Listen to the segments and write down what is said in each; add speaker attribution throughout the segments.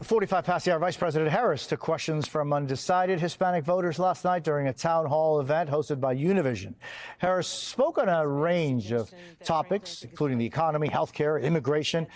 Speaker 1: 45 past the hour, Vice President Harris took questions from undecided Hispanic voters last night during a town hall event hosted by Univision. Harris spoke on a range of topics, including the economy, health care, immigration,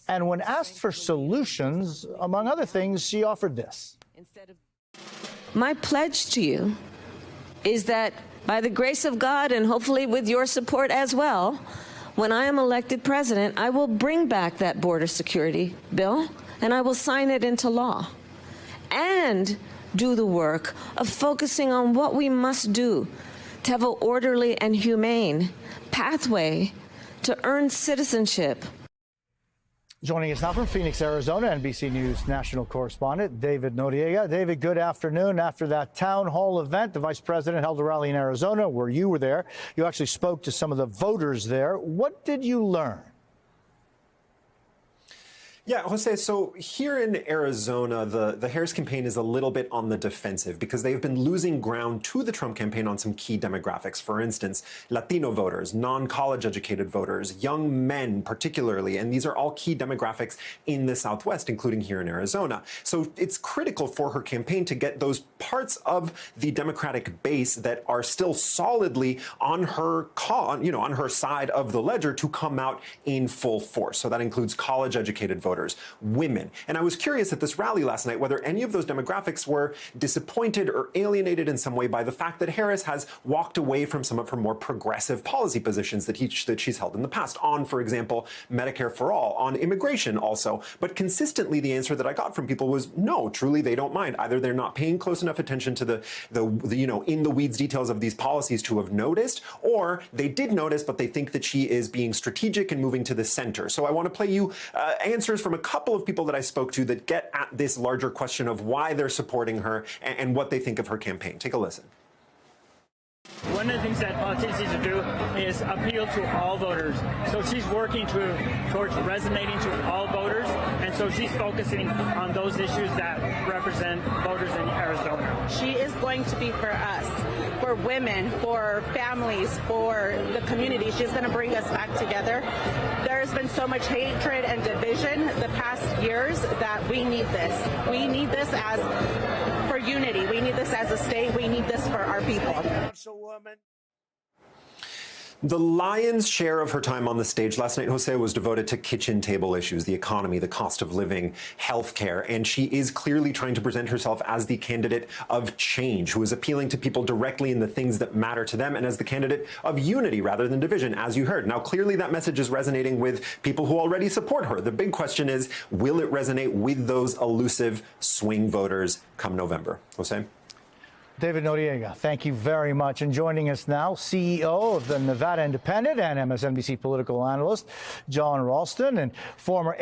Speaker 1: and when asked for solutions, among other things, she offered this.
Speaker 2: My pledge to you is that by the grace of God and hopefully with your support as well, when I am elected president, I will bring back that border security bill and I will sign it into law and do the work of focusing on what we must do to have an orderly and humane pathway to earn citizenship.
Speaker 1: Joining us now from Phoenix, Arizona, NBC News national correspondent David Noriega. David, good afternoon. After that town hall event, the vice president held a rally in Arizona where you were there. You actually spoke to some of the voters there. What did you learn?
Speaker 3: Yeah, Jose, so here in Arizona, the Harris campaign is a little bit on the defensive because they've been losing ground to the Trump campaign on some key demographics. For instance, Latino voters, non-college educated voters, young men particularly, and these are all key demographics in the Southwest, including here in Arizona. So it's critical for her campaign to get those parts of the Democratic base that are still solidly on her on her side of the ledger to come out in full force. So that includes college educated voters, women. And I was curious at this rally last night whether any of those demographics were disappointed or alienated in some way by the fact that Harris has walked away from some of her more progressive policy positions that she's held in the past on, for example, Medicare for all, on immigration also. But consistently, the answer that I got from people was no, truly, they don't mind. Either they're not paying close enough attention to the in the weeds details of these policies to have noticed, or they did notice, but they think that she is being strategic and moving to the center. So I want to play you answers from a couple of people that I spoke to that get at this larger question of why they're supporting her and what they think of her campaign. Take a listen.
Speaker 4: One of the things that politicians do is appeal to all voters. So she's working towards resonating to all voters, and so she's focusing on those issues that represent voters in Arizona.
Speaker 5: She is going to be for us, for women, for families, for the community. She's going to bring us back together. There's been so much hatred and division the past years that we need this. We need this for unity. We need this as a state. We need this for our people.
Speaker 3: The lion's share of her time on the stage last night, Jose, was devoted to kitchen table issues, the economy, the cost of living, healthcare, and she is clearly trying to present herself as the candidate of change, who is appealing to people directly in the things that matter to them, and as the candidate of unity rather than division, as you heard. Now, clearly that message is resonating with people who already support her. The big question is, will it resonate with those elusive swing voters come November? Jose?
Speaker 1: David Noriega, thank you very much. And joining us now, CEO of the Nevada Independent and MSNBC political analyst, Jon Ralston, and former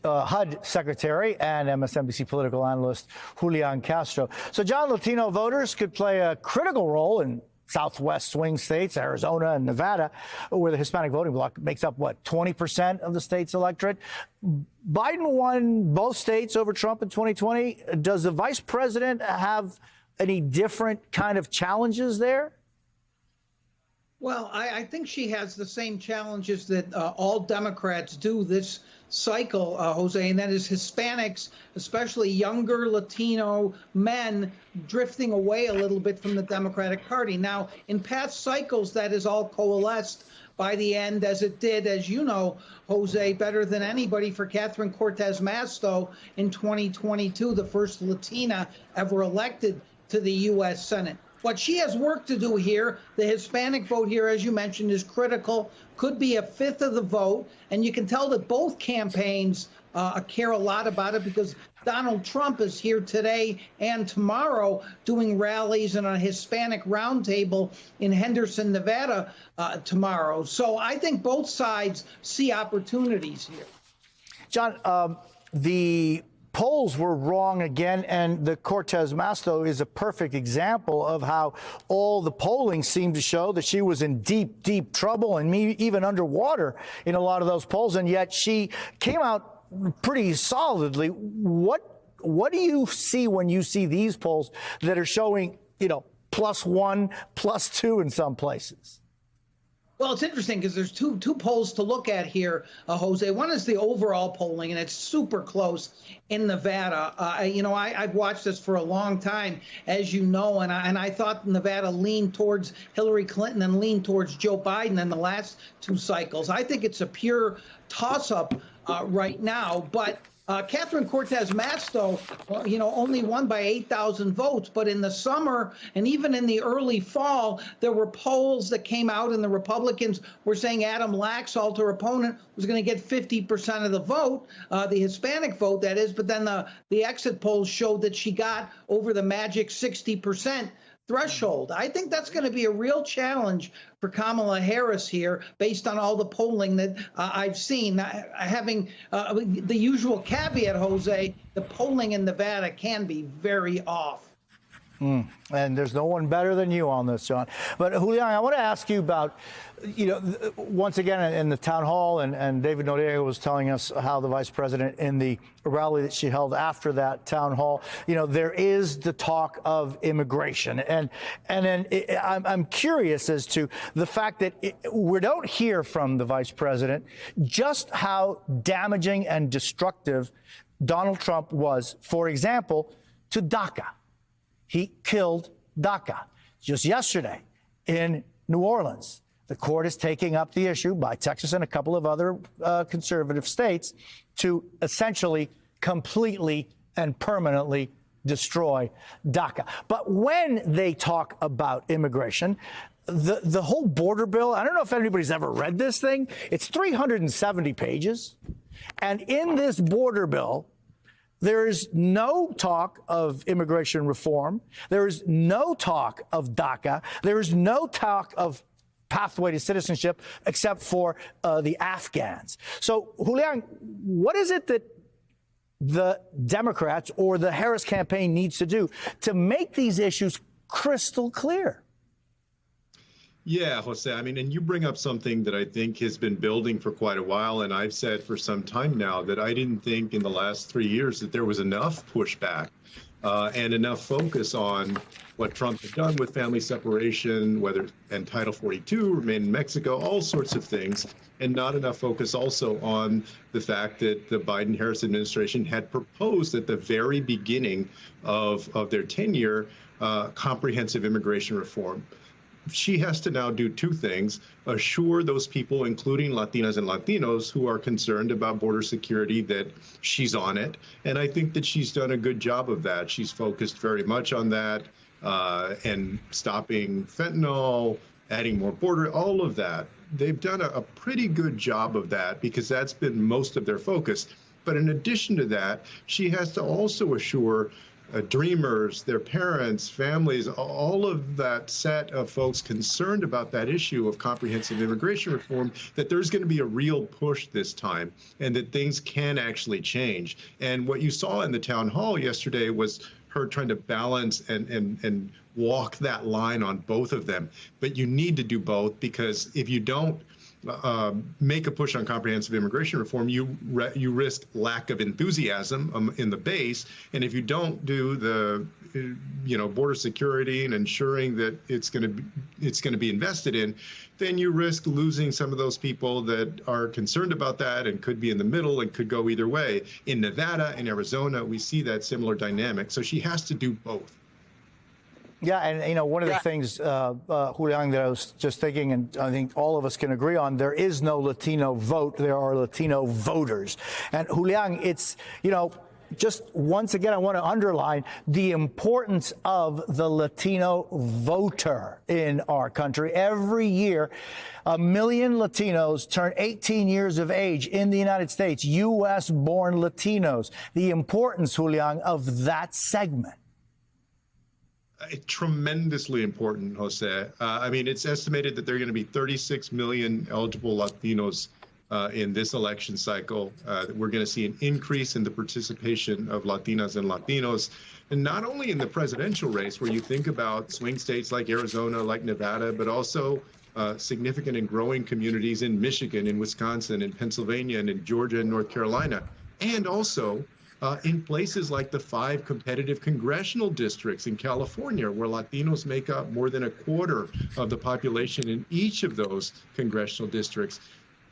Speaker 1: HUD Secretary and MSNBC political analyst, Julian Castro. So, John, Latino voters could play a critical role in Southwest swing states, Arizona and Nevada, where the Hispanic voting bloc makes up, 20% of the state's electorate. Biden won both states over Trump in 2020. Does the vice president have any different kind of challenges there?
Speaker 6: Well, I think she has the same challenges that all Democrats do this cycle, Jose, and that is Hispanics, especially younger Latino men, drifting away a little bit from the Democratic Party. Now, in past cycles, that has all coalesced by the end, as it did, as you know, Jose, better than anybody, for Catherine Cortez Masto in 2022, the first Latina ever elected to the U.S. Senate. But she has work to do here. The Hispanic vote here, as you mentioned, is critical, could be a fifth of the vote. And you can tell that both campaigns care a lot about it, because Donald Trump is here today and tomorrow doing rallies and a Hispanic roundtable in Henderson, Nevada tomorrow. So I think both sides see opportunities here.
Speaker 1: John, the polls were wrong again, and the Cortez Masto is a perfect example of how all the polling seemed to show that she was in deep, deep trouble and even underwater in a lot of those polls, and yet she came out pretty solidly. What do you see when you see these polls that are showing, +1, +2 in some places?
Speaker 6: Well, it's interesting because there's two polls to look at here, Jose. One is the overall polling, and it's super close in Nevada. I've watched this for a long time, as you know, and I thought Nevada leaned towards Hillary Clinton and leaned towards Joe Biden in the last two cycles. I think it's a pure toss-up right now, but Catherine Cortez Masto, only won by 8,000 votes. But in the summer and even in the early fall, there were polls that came out and the Republicans were saying Adam Laxalt, her opponent, was going to get 50% of the vote, the Hispanic vote, that is. But then the exit polls showed that she got over the magic 60% threshold. I think that's going to be a real challenge for Kamala Harris here, based on all the polling that I've seen. Having the usual caveat, Jose, the polling in Nevada can be very off.
Speaker 1: And there's no one better than you on this, John. But Julian, I want to ask you about, once again in the town hall, and David Noriega was telling us how the vice president in the rally that she held after that town hall, there is the talk of immigration. And then I'm curious as to the fact that we don't hear from the vice president just how damaging and destructive Donald Trump was, for example, to DACA. He killed DACA. Just yesterday in New Orleans, the court is taking up the issue by Texas and a couple of other conservative states to essentially completely and permanently destroy DACA. But when they talk about immigration, the whole border bill, I don't know if anybody's ever read this thing. It's 370 pages. And in this border bill, there is no talk of immigration reform. There is no talk of DACA. There is no talk of pathway to citizenship except for the Afghans. So, Julian, what is it that the Democrats or the Harris campaign needs to do to make these issues crystal clear?
Speaker 7: Yeah, Jose, and you bring up something that I think has been building for quite a while, and I've said for some time now that I didn't think in the last 3 years that there was enough pushback and enough focus on what Trump had done with family separation, and Title 42, Remain in Mexico, all sorts of things, and not enough focus also on the fact that the Biden-Harris administration had proposed at the very beginning of their tenure comprehensive immigration reform. She has to now do two things: assure those people, including Latinas and Latinos who are concerned about border security, that she's on it. And I think that she's done a good job of that. She's focused very much on that and stopping fentanyl, adding more border, all of that. They've done a pretty good job of that because that's been most of their focus. But in addition to that, she has to also assure dreamers, their parents, families, all of that set of folks concerned about that issue of comprehensive immigration reform, that there's going to be a real push this time and that things can actually change. And what you saw in the town hall yesterday was her trying to balance and walk that line on both of them. But you need to do both, because if you don't make a push on comprehensive immigration reform, you risk lack of enthusiasm in the base. And if you don't do the border security and ensuring that it's going to be invested in, then you risk losing some of those people that are concerned about that and could be in the middle and could go either way. In Nevada and Arizona, we see that similar dynamic. So she has to do both.
Speaker 1: Yeah, and one of the things, Julian, that I was just thinking, and I think all of us can agree on, there is no Latino vote. There are Latino voters. And Julian, it's, just once again, I want to underline the importance of the Latino voter in our country. Every year, 1 million Latinos turn 18 years of age in the United States, U.S.-born Latinos. The importance, Julian, of that segment.
Speaker 7: Tremendously important, Jose. It's estimated that there are going to be 36 million eligible Latinos in this election cycle. We're going to see an increase in the participation of Latinas and Latinos, and not only in the presidential race, where you think about swing states like Arizona, like Nevada, but also significant and growing communities in Michigan, in Wisconsin, in Pennsylvania, and in Georgia and North Carolina, and also in places like the 5 competitive congressional districts in California, where Latinos make up more than a quarter of the population in each of those congressional districts.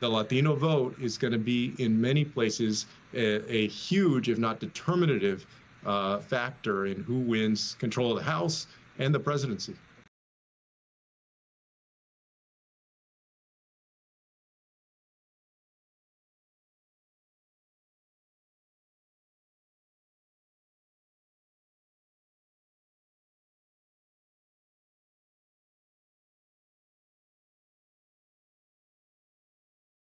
Speaker 7: The Latino vote is going to be, in many places, a huge, if not determinative, factor in who wins control of the House and the presidency.